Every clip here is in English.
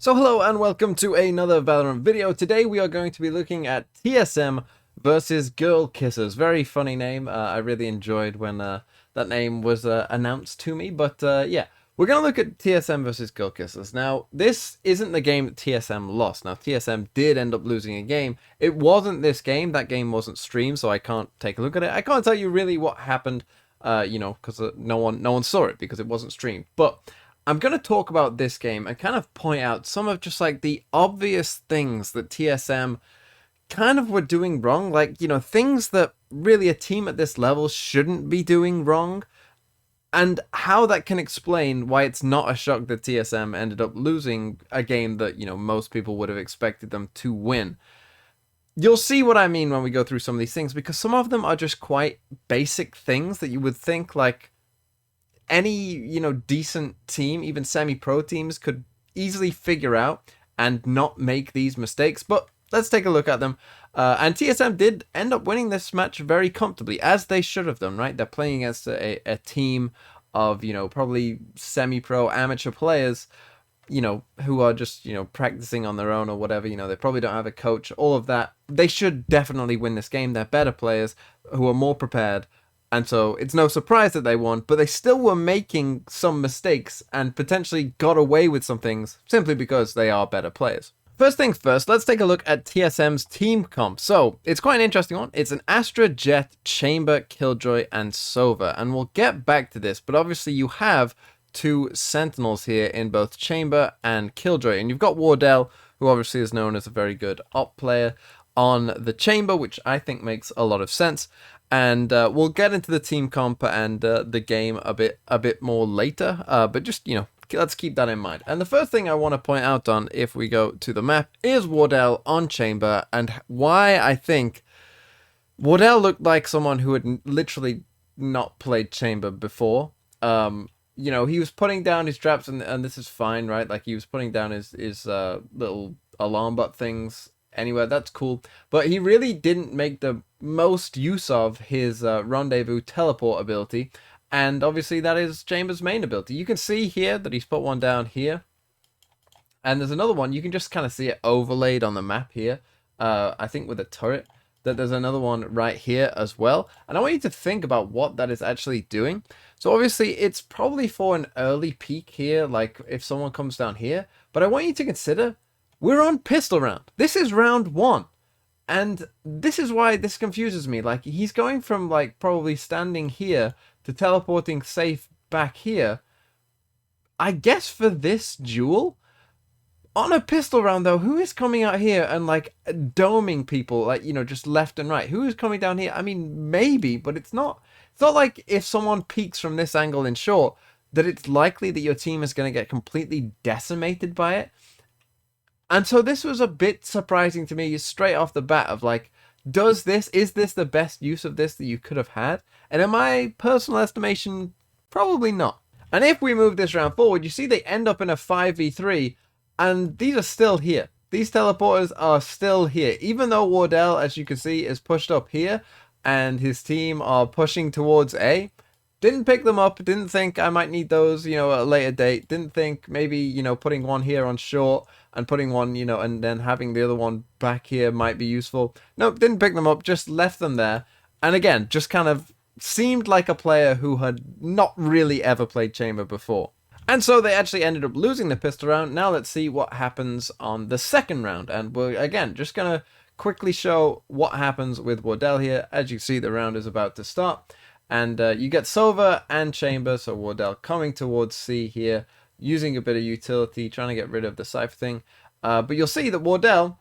So hello and welcome to another Valorant video. Today we are going to be looking at TSM versus Girl Kissers. Very funny name. I really enjoyed when that name was announced to me. But yeah, we're going to look at TSM versus Girl Kissers. Now, this isn't the game that TSM lost. Now, TSM did end up losing a game. It wasn't this game. That game wasn't streamed, so I can't take a look at it. I can't tell you really what happened, because no one saw it because it wasn't streamed. But I'm going to talk about this game and kind of point out some of just like the obvious things that TSM kind of were doing wrong. Like, things that really a team at this level shouldn't be doing wrong. And how that can explain why it's not a shock that TSM ended up losing a game that, most people would have expected them to win. You'll see what I mean when we go through some of these things, because some of them are just quite basic things that you would think like any decent team, even semi-pro teams, could easily figure out and not make these mistakes. But let's take a look at them. And TSM did end up winning this match very comfortably, as they should have done, right? They're playing against a team of probably semi-pro amateur players, who are just practicing on their own or whatever. They probably don't have a coach, all of that. They should definitely win this game. They're better players who are more prepared. And so it's no surprise that they won, but they still were making some mistakes and potentially got away with some things simply because they are better players. First things first, let's take a look at TSM's team comp. So it's quite an interesting one. It's an Astra, Jet, Chamber, Killjoy, and Sova. And we'll get back to this, but obviously you have two Sentinels here in both Chamber and Killjoy. And you've got Wardell, who obviously is known as a very good op player on the Chamber, which I think makes a lot of sense. And we'll get into the team comp and the game a bit more later. But just, let's keep that in mind. And the first thing I want to point out on, if we go to the map, is Wardell on Chamber, and why I think Wardell looked like someone who had literally not played Chamber before. He was putting down his traps, and this is fine, right? Like, he was putting down his little alarm bot things anywhere. That's cool. But he really didn't make the most use of his rendezvous teleport ability. And obviously that is Chamber's main ability. You can see here that he's put one down here. And there's another one. You can just kind of see it overlaid on the map here. I think with a turret. That there's another one right here as well. And I want you to think about what that is actually doing. So obviously it's probably for an early peak here, like if someone comes down here. But I want you to consider we're on pistol round. This is round 1. And this is why this confuses me. Like, he's going from like probably standing here to teleporting safe back here. I guess for this duel, on a pistol round though, who is coming out here and like doming people, like, just left and right? Who is coming down here? I mean, maybe, but it's not like if someone peeks from this angle in short, that it's likely that your team is going to get completely decimated by it. And so this was a bit surprising to me straight off the bat of like, is this the best use of this that you could have had? And in my personal estimation, probably not. And if we move this round forward, you see they end up in a 5v3, and these are still here. These teleporters are still here. Even though Wardell, as you can see, is pushed up here, and his team are pushing towards A, didn't pick them up, didn't think I might need those, at a later date. Didn't think maybe, putting one here on short and putting one, and then having the other one back here might be useful. Nope, didn't pick them up, just left them there. And again, just kind of seemed like a player who had not really ever played Chamber before. And so they actually ended up losing the pistol round. Now let's see what happens on the second round. And we're, again, just going to quickly show what happens with Wardell here. As you see, the round is about to start. And you get Sova and Chamber, so Wardell coming towards C here, using a bit of utility, trying to get rid of the Cypher thing. But you'll see that Wardell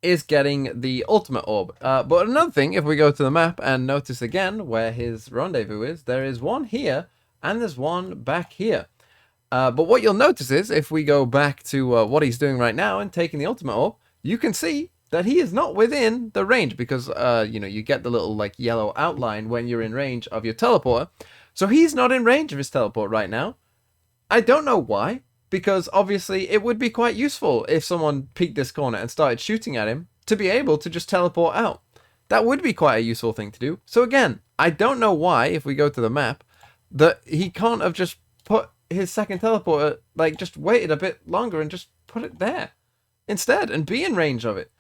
is getting the ultimate orb. But another thing, if we go to the map and notice again where his rendezvous is, there is one here and there's one back here. But what you'll notice is, if we go back to what he's doing right now and taking the ultimate orb, you can see that he is not within the range, because you get the little like yellow outline when you're in range of your teleporter. So he's not in range of his teleport right now. I don't know why, because obviously it would be quite useful if someone peeked this corner and started shooting at him to be able to just teleport out. That would be quite a useful thing to do. So again, I don't know why, if we go to the map, that he can't have just put his second teleporter, like just waited a bit longer and just put it there instead and be in range of it.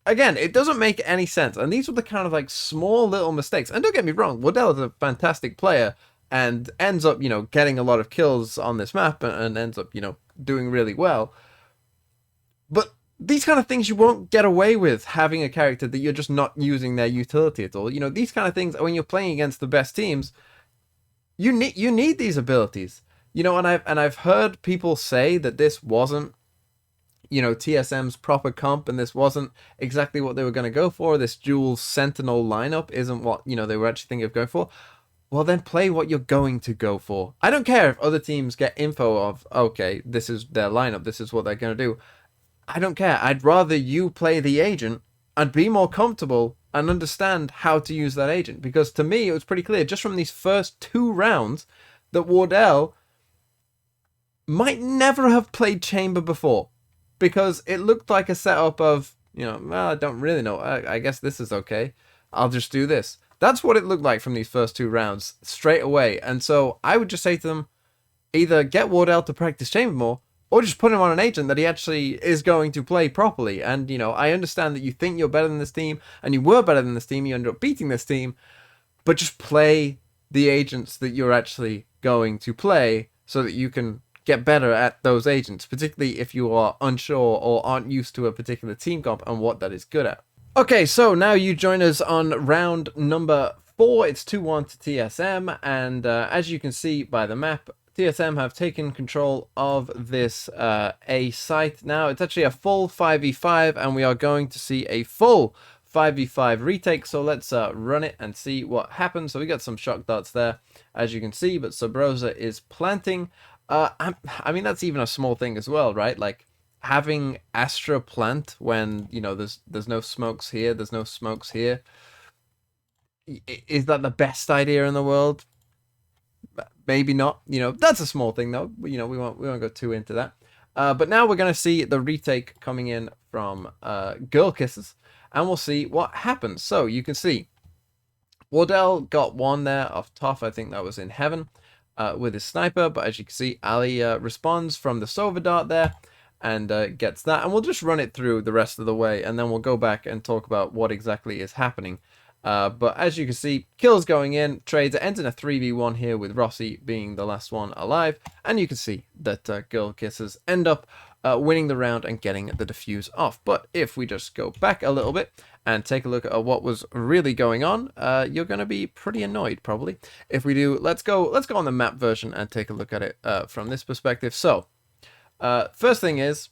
Again, it doesn't make any sense. And these were the kind of like small little mistakes. And don't get me wrong, Wardell is a fantastic player and ends up, getting a lot of kills on this map and ends up, doing really well. But these kind of things you won't get away with having a character that you're just not using their utility at all. These kind of things, when you're playing against the best teams, you need these abilities. And I've heard people say that this wasn't, TSM's proper comp, and this wasn't exactly what they were going to go for. This dual Sentinel lineup isn't what, they were actually thinking of going for. Well, then play what you're going to go for. I don't care if other teams get info of, okay, this is their lineup, this is what they're going to do. I don't care. I'd rather you play the agent and be more comfortable and understand how to use that agent. Because to me, it was pretty clear just from these first 2 rounds that Wardell might never have played Chamber before. Because it looked like a setup of, well, I don't really know. I guess this is okay. I'll just do this. That's what it looked like from these first 2 rounds straight away. And so I would just say to them, either get Wardell to practice Chamber more, or just put him on an agent that he actually is going to play properly. And, I understand that you think you're better than this team, and you were better than this team, you ended up beating this team, but just play the agents that you're actually going to play so that you can get better at those agents, particularly if you are unsure or aren't used to a particular team comp and what that is good at. Okay, so now you join us on round number 4. It's 2-1 to TSM, and as you can see by the map, TSM have taken control of this A site. Now, it's actually a full 5v5, and we are going to see a full 5v5 retake, so let's run it and see what happens. So we got some shock darts there, as you can see, but Sabrosa is planting. I mean, that's even a small thing as well, right? Like, having Astra plant when, there's no smokes here, there's no smokes here. Is that the best idea in the world? Maybe not. That's a small thing, though. We won't go too into that. But now we're going to see the retake coming in from Girl Kisses, and we'll see what happens. So, you can see Wardell got one there off top. I think that was in Heaven. With his sniper, but as you can see, Ali responds from the Sova dart there and gets that, and we'll just run it through the rest of the way, and then we'll go back and talk about what exactly is happening. But as you can see, kills going in, trades, it ends in a 3v1 here with Rossi being the last one alive, and you can see that Girl Kisses end up winning the round and getting the defuse off. But if we just go back a little bit and take a look at what was really going on, you're going to be pretty annoyed probably. If we do, let's go on the map version and take a look at it from this perspective. So first thing is,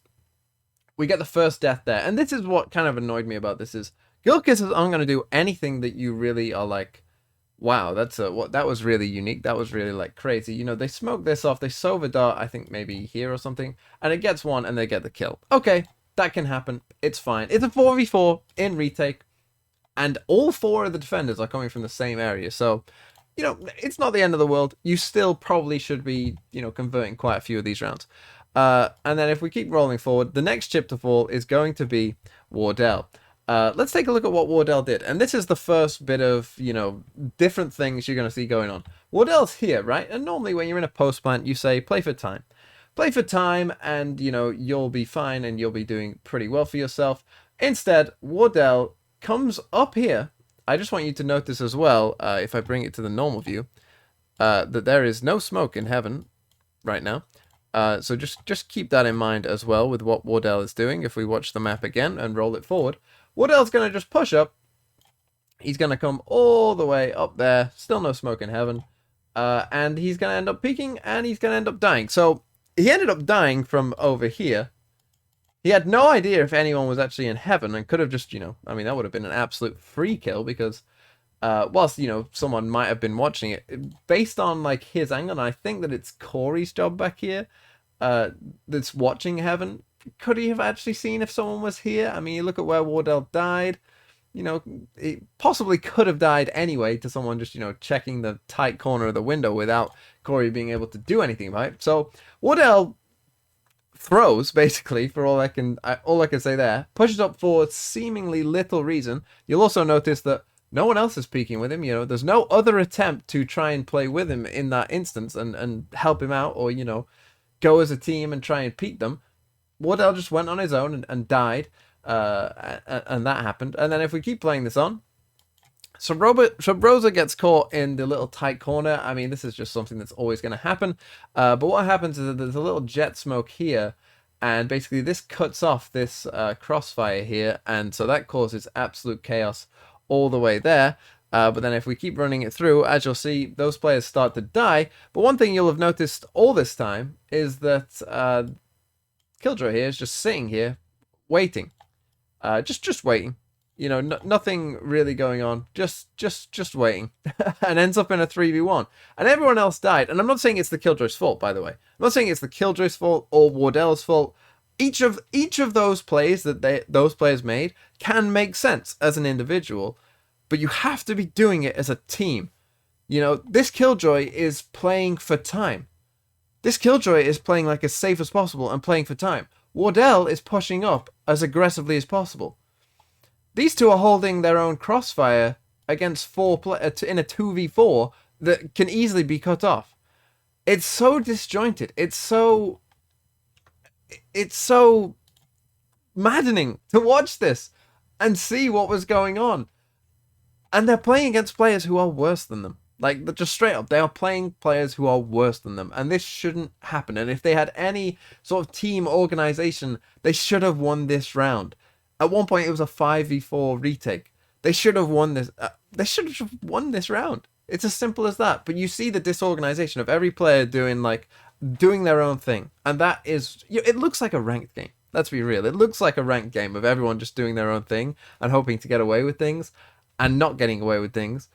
we get the first death there, and this is what kind of annoyed me about this is Girl Kisses aren't going to do anything that you really are like, wow, that was really unique. That was really like crazy. They smoke this off. They Sova dart, I think maybe here or something, and it gets one and they get the kill. Okay, that can happen. It's fine. It's a 4v4 in retake, and all 4 of the defenders are coming from the same area. So, it's not the end of the world. You still probably should be, converting quite a few of these rounds. And then if we keep rolling forward, the next chip to fall is going to be Wardell. Let's take a look at what Wardell did. And this is the first bit of, different things you're going to see going on. Wardell's here, right? And normally when you're in a post plant, you say, play for time. Play for time and, you'll be fine and you'll be doing pretty well for yourself. Instead, Wardell comes up here. I just want you to notice as well, if I bring it to the normal view, that there is no smoke in Heaven right now. So just keep that in mind as well with what Wardell is doing. If we watch the map again and roll it forward, Wardell's going to just push up. He's going to come all the way up there. Still no smoke in Heaven. And he's going to end up peeking, and he's going to end up dying. So he ended up dying from over here. He had no idea if anyone was actually in Heaven and could have just, I mean, that would have been an absolute free kill because whilst, someone might have been watching it, based on, like, his angle, and I think that it's Corey's job back here that's watching Heaven. Could he have actually seen if someone was here? I mean, you look at where Wardell died. It possibly could have died anyway to someone just, checking the tight corner of the window without Corey being able to do anything about it. So Wardell throws, basically, for all I can say there, pushes up for seemingly little reason. You'll also notice that no one else is peeking with him. There's no other attempt to try and play with him in that instance and help him out or, go as a team and try and peek them. Wardell just went on his own and died, and that happened. And then if we keep playing this on, Subrosa gets caught in the little tight corner. I mean, this is just something that's always going to happen. But what happens is that there's a little jet smoke here, and basically this cuts off this crossfire here, and so that causes absolute chaos all the way there. But then if we keep running it through, as you'll see, those players start to die. But one thing you'll have noticed all this time is that Killjoy here is just sitting here, waiting, just waiting. You know, nothing really going on, just waiting, and ends up in a 3v1, and everyone else died. And I'm not saying it's the Killjoy's fault, by the way. I'm not saying it's the Killjoy's fault or Wardell's fault. Each of those plays that those players made can make sense as an individual, but you have to be doing it as a team. You know, this Killjoy is playing for time. This Killjoy is playing like as safe as possible and playing for time. Wardell is pushing up as aggressively as possible. These two are holding their own crossfire against in a 2v4 that can easily be cut off. It's so disjointed. It's so maddening to watch this and see what was going on. And they're playing against players who are worse than them. Like, just straight up, they are playing players who are worse than them. And this shouldn't happen. And if they had any sort of team organization, they should have won this round. At one point, it was a 5v4 retake. They should have won this. They should have won this round. It's as simple as that. But you see the disorganization of every player doing their own thing, and that is, it looks like a ranked game. Let's be real. It looks like a ranked game of everyone just doing their own thing and hoping to get away with things, and not getting away with things,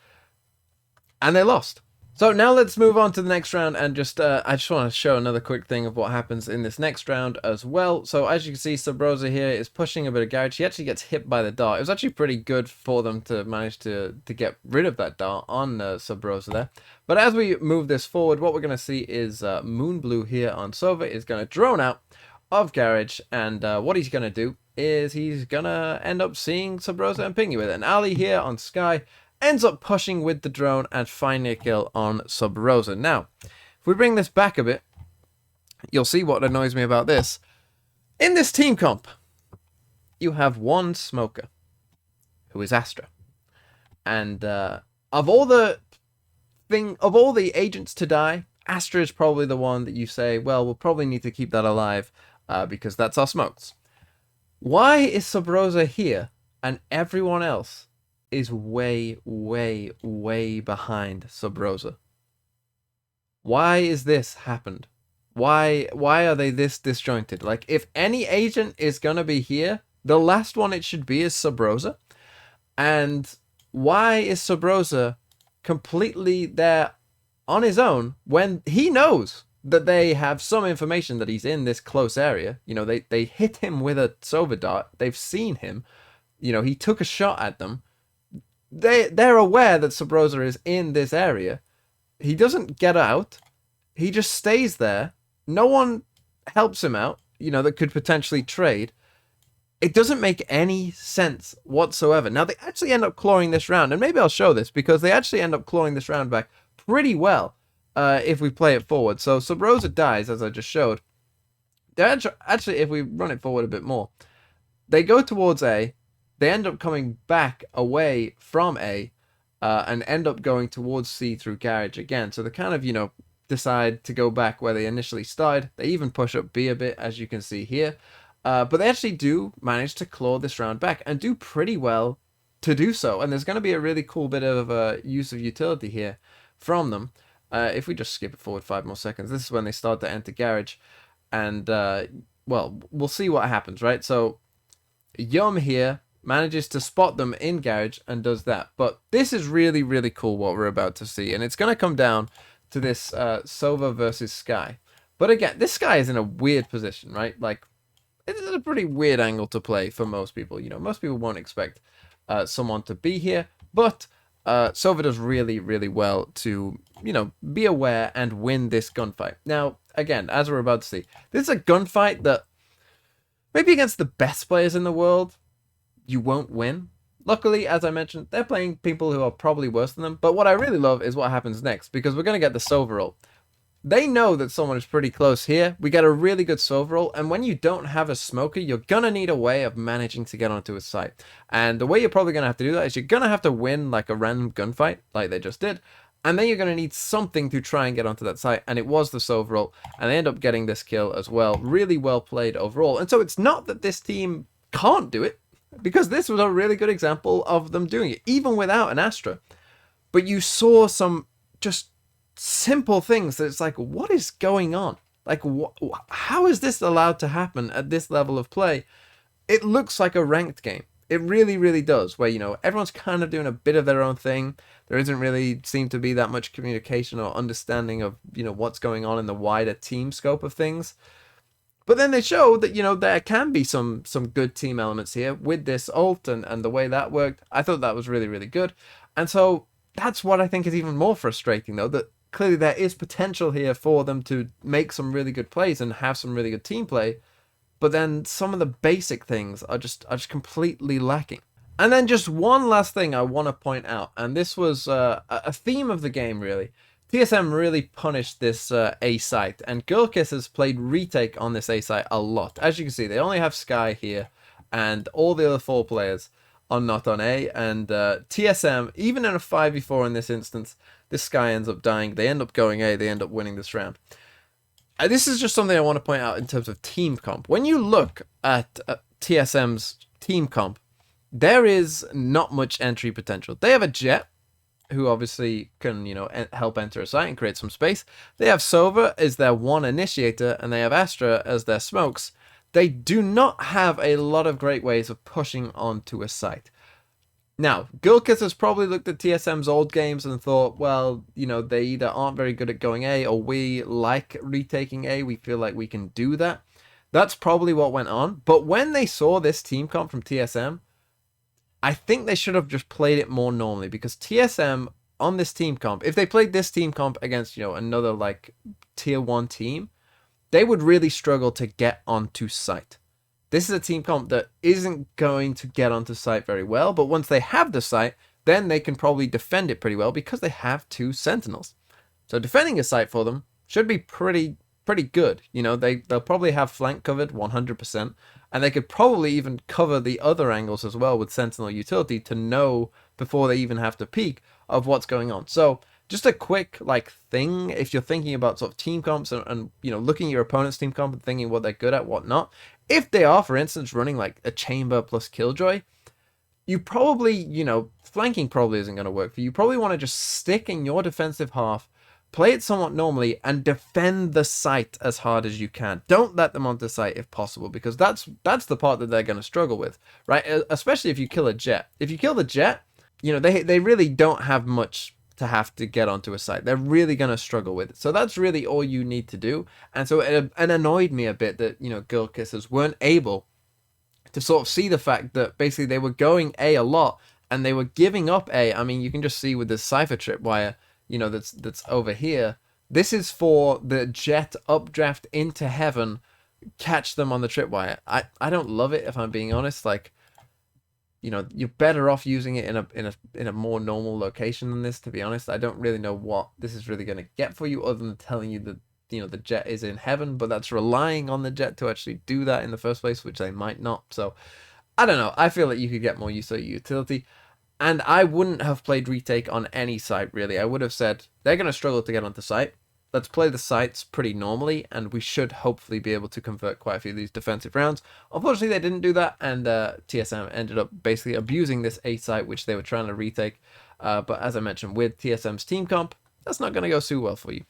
and they lost. So now let's move on to the next round, and I just want to show another quick thing of what happens in this next round as well. So as you can see, Subrosa here is pushing a bit of garage. He actually gets hit by the dart. It was actually pretty good for them to manage to get rid of that dart on Subrosa there. But as we move this forward, what we're going to see is Moonblue here on Sova is going to drone out of garage, and what he's going to do is he's going to end up seeing Subrosa and ping you with it. And Ali here on Sky ends up pushing with the drone and finding a kill on Subrosa. Now, if we bring this back a bit, you'll see what annoys me about this. In this team comp, you have one smoker, who is Astra. And of all the agents to die, Astra is probably the one that you say, well, we'll probably need to keep that alive because that's our smokes. Why is Subrosa here and everyone else is way, way, way behind Subrosa? Why is this happened? Why are they this disjointed? Like, if any agent is gonna be here, the last one it should be is Subrosa. And why is Subrosa completely there on his own when he knows that they have some information that he's in this close area? You know, they hit him with a Sova dart. They've seen him. You know, he took a shot at them. They're aware that Subrosa is in this area. He doesn't get out. He just stays there. No one helps him out, you know, that could potentially trade. It doesn't make any sense whatsoever. Now, they actually end up clawing this round, and maybe I'll show this, because they actually end up clawing this round back pretty well if we play it forward. So Subrosa dies, as I just showed. They're actually, if we run it forward a bit more, they go towards A. They end up coming back away from A and end up going towards C through garage again. So they kind of, you know, decide to go back where they initially started. They even push up B a bit, as you can see here. But they actually do manage to claw this round back and do pretty well to do so. And there's going to be a really cool bit of use of utility here from them. If we just skip it forward 5 more seconds, this is when they start to enter garage. And, well, we'll see what happens, right? So Yum here manages to spot them in garage and does that. But this is really, really cool what we're about to see. And it's going to come down to this Sova versus Sky. But again, this Sky is in a weird position, right? Like, it's a pretty weird angle to play for most people. You know, most people won't expect someone to be here. But Sova does really, really well to, you know, be aware and win this gunfight. Now, again, as we're about to see, this is a gunfight that maybe against the best players in the world, you won't win. Luckily, as I mentioned, they're playing people who are probably worse than them. But what I really love is what happens next, because we're going to get the Sova ult. they know that someone is pretty close here. We get a really good silver roll, and when you don't have a smoker, you're gonna need a way of managing to get onto a site. And the way you're probably gonna have to do that is you're gonna have to win like a random gunfight, like they just did, and then you're gonna need something to try and get onto that site. And it was the silver roll, and they end up getting this kill as well. Really well played overall. And so it's not that this team can't do it, because this was a really good example of them doing it, even without an Astra. But you saw some just simple things that it's like, what is going on? Like, how is this allowed to happen at this level of play? It looks like a ranked game. It really, really does, where, you know, everyone's kind of doing a bit of their own thing. There isn't really seem to be that much communication or understanding of, you know, what's going on in the wider team scope of things. But then they show that, you know, there can be some good team elements here with this ult and the way that worked. I thought that was really, really good. And so that's what I think is even more frustrating, though, that clearly there is potential here for them to make some really good plays and have some really good team play, but then some of the basic things are just completely lacking. And then just one last thing I want to point out, and this was a theme of the game, really. TSM really punished this A site, and Girl Kissers played retake on this A site a lot. As you can see, they only have Sky here, and all the other 4 players are not on A, and TSM, even in a 5v4 in this instance, this guy ends up dying. They end up going A. They end up winning this round. This is just something I want to point out in terms of team comp. When you look at TSM's team comp, there is not much entry potential. They have a Jet, who obviously can, you know, help enter a site and create some space. They have Sova as their one initiator, and they have Astra as their smokes. They do not have a lot of great ways of pushing onto a site. Now, Gulkis has probably looked at TSM's old games and thought, well, you know, they either aren't very good at going A, or we like retaking A, we feel like we can do that. That's probably what went on. But when they saw this team comp from TSM, I think they should have just played it more normally, because TSM on this team comp, if they played this team comp against, you know, another like tier 1 team, they would really struggle to get onto site. This is a team comp that isn't going to get onto site very well, but once they have the site, then they can probably defend it pretty well because they have 2 sentinels. So defending a site for them should be pretty good. You know, they'll probably have flank covered 100%, and they could probably even cover the other angles as well with sentinel utility to know before they even have to peek of what's going on. So just a quick like thing, if you're thinking about sort of team comps and you know, looking at your opponent's team comp and thinking what they're good at, what not. If they are, for instance, running like a chamber plus killjoy, you probably, you know, flanking probably isn't going to work for you. You probably want to just stick in your defensive half, play it somewhat normally, and defend the site as hard as you can. Don't let them onto site if possible, because that's the part that they're going to struggle with, right? Especially if you kill a Jet. If you kill the Jet, you know, they really don't have much to have to get onto a site. They're really going to struggle with it. So that's really all you need to do. And so it annoyed me a bit that, you know, Girl Kissers weren't able to sort of see the fact that basically they were going A a lot and they were giving up A. I mean, you can just see with this Cypher tripwire, you know, that's over here. This is for the Jet updraft into heaven, catch them on the tripwire. I don't love it, if I'm being honest. Like, you know, you're better off using it in a more normal location than this, to be honest. I don't really know what this is really going to get for you, other than telling you that, you know, the Jet is in heaven, but that's relying on the Jet to actually do that in the first place, which they might not. So I don't know. I feel that you could get more use of utility, and I wouldn't have played retake on any site, really. I would have said they're going to struggle to get onto site. Let's play the sites pretty normally, and we should hopefully be able to convert quite a few of these defensive rounds. Unfortunately, they didn't do that, and TSM ended up basically abusing this A site, which they were trying to retake. But as I mentioned, with TSM's team comp, that's not going to go so well for you.